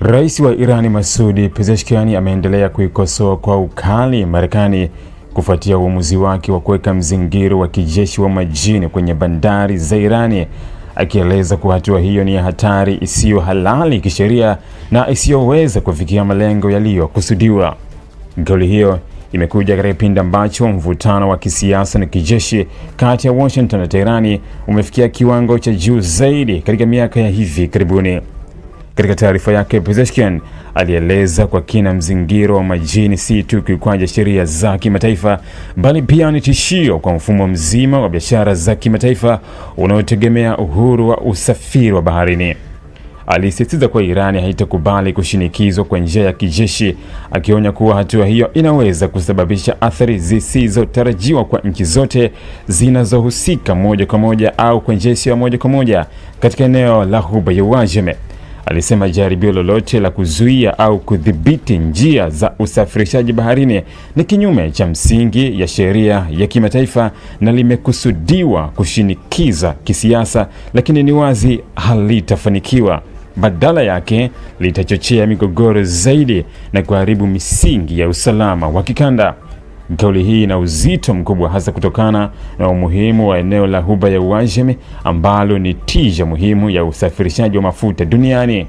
Rais wa Irani Masoud Pezeshkian ameendelea kuikosoa kwa ukali Marekani kufuatia uamuzi wake wa kuweka mzingiro wa kijeshi wa majini kwenye bandari za Irani, akieleza kuwa hatua hiyo ni hatari isiyo halali kisheria na isiyoweza kufikia malengo yaliyokusudiwa. Kauli hiyo imekuja katika kipindi ambacho mvutano wa kisiasa na kijeshi kati ya Washington na Tehran umefikia kiwango cha juu zaidi katika miaka ya hivi karibuni. Katika taarifa yake, Pezeshkian alieleza kwa kina mzingiro wa majini si tu kiukwaji sheria za kimataifa, bali pia ni tishio kwa mfumo mzima wa biashara za kimataifa unaotegemea uhuru wa usafiri wa baharini. Alisisitiza kuwa Irani haitakubali kushinikizwa kwa njia ya kijeshi, akionya kuwa hatua hiyo inaweza kusababisha athari zisizotarajiwa kwa nchi zote zinazohusika moja kwa moja au kwa njia isiyo moja kwa moja katika eneo la Ghuba ya Uajemi. Alisema jaribio lolote la kuzuia au kudhibiti njia za usafirishaji baharini ni kinyume cha msingi ya sheria ya kimataifa na limekusudiwa kushinikiza kisiasa, lakini ni wazi halitafanikiwa. Badala yake litachochea migogoro zaidi na kuharibu misingi ya usalama wa kikanda. Kauli hii ina uzito mkubwa hasa kutokana na umuhimu wa eneo la Ghuba ya Uajemi ambalo ni tija muhimu ya usafirishaji wa mafuta duniani.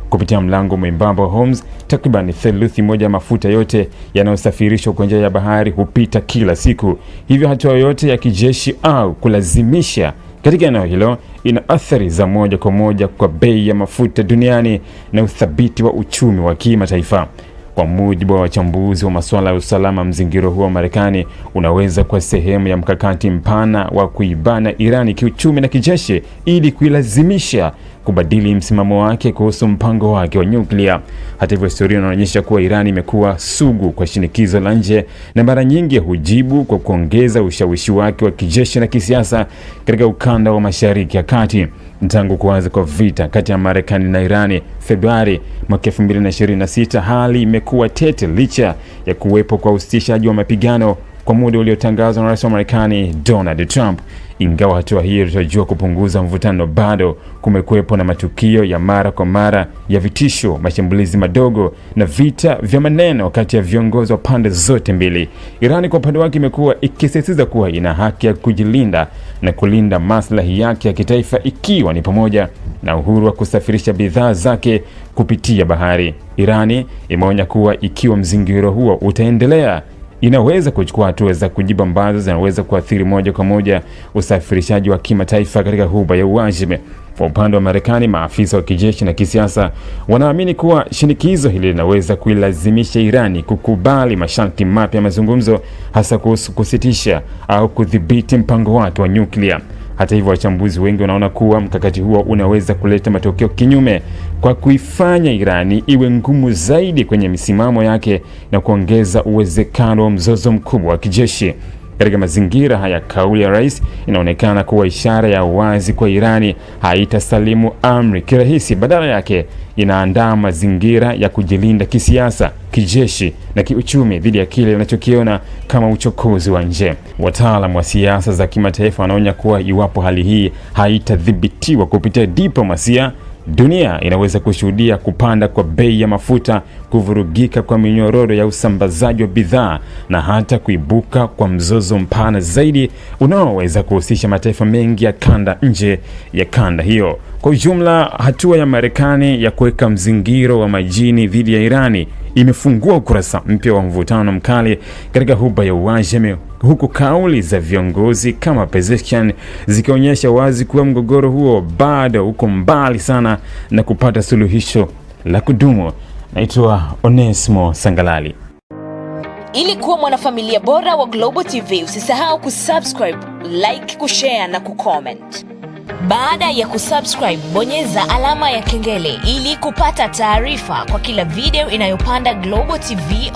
Kupitia mlango mwembamba wa Hormuz, takriban theluthi moja ya mafuta yote yanayosafirishwa kwa njia ya bahari hupita kila siku. Hivyo hatua yoyote ya kijeshi au kulazimisha katika eneo hilo ina athari za moja kwa moja kwa bei ya mafuta duniani na uthabiti wa uchumi wa kimataifa. Kwa mujibu wa wachambuzi wa masuala ya usalama, mzingiro huo wa Marekani unaweza kuwa sehemu ya mkakati mpana wa kuibana Irani kiuchumi na kijeshi ili kuilazimisha kubadili msimamo wake kuhusu mpango wake wa nyuklia. Hata hivyo, historia inaonyesha kuwa Irani imekuwa sugu kwa shinikizo la nje na mara nyingi hujibu kwa kuongeza ushawishi wake wa kijeshi na kisiasa katika ukanda wa Mashariki ya Kati. Tangu kuanza kwa vita kati ya Marekani na Irani Februari mwaka 2026, hali imekuwa tete licha ya kuwepo kwa usitishaji wa mapigano kwa muda uliotangazwa na Rais wa Marekani Donald Trump. Ingawa hatua hii ilitarajiwa kupunguza mvutano, bado kumekuwepo na matukio ya mara kwa mara ya vitisho, mashambulizi madogo na vita vya maneno kati ya viongozi wa pande zote mbili. Irani kwa upande wake imekuwa ikisisitiza kuwa ina haki ya kujilinda na kulinda maslahi yake ya kitaifa, ikiwa ni pamoja na uhuru wa kusafirisha bidhaa zake kupitia bahari. Irani imeonya kuwa ikiwa mzingiro huo utaendelea, inaweza kuchukua hatua za kujibu ambazo zinaweza kuathiri moja kwa moja usafirishaji wa kimataifa katika Ghuba ya Uajemi. Kwa upande wa Marekani, maafisa wa kijeshi na kisiasa wanaamini kuwa shinikizo hili linaweza kuilazimisha Irani kukubali masharti mapya ya mazungumzo, hasa kuhusu kusitisha au kudhibiti mpango wake wa nyuklia. Hata hivyo, wachambuzi wengi wanaona kuwa mkakati huo unaweza kuleta matokeo kinyume kwa kuifanya Irani iwe ngumu zaidi kwenye misimamo yake na kuongeza uwezekano wa mzozo mkubwa wa kijeshi. Katika mazingira haya, kauli ya rais inaonekana kuwa ishara ya wazi kwa Irani haitasalimu amri kirahisi. Badala yake inaandaa mazingira ya kujilinda kisiasa, kijeshi na kiuchumi dhidi ya kile inachokiona kama uchokozi wa nje. Wataalamu wa siasa za kimataifa wanaonya kuwa iwapo hali hii haitadhibitiwa kupitia diplomasia, dunia inaweza kushuhudia kupanda kwa bei ya mafuta, kuvurugika kwa minyororo ya usambazaji wa bidhaa na hata kuibuka kwa mzozo mpana zaidi unaoweza kuhusisha mataifa mengi ya kanda nje ya kanda hiyo. Kwa ujumla, hatua ya Marekani ya kuweka mzingiro wa majini dhidi ya Irani imefungua ukurasa mpya wa mvutano mkali katika Ghuba ya Uajemi, huku kauli za viongozi kama Pezeshkian zikionyesha wazi kuwa mgogoro huo bado uko mbali sana na kupata suluhisho la kudumu. Naitwa Onesmo Sangalali. Ili kuwa mwanafamilia bora wa Global TV, usisahau kusubscribe, like, kushare na kucomment. Baada ya kusubscribe, bonyeza alama ya kengele ili kupata taarifa kwa kila video inayopanda Global TV.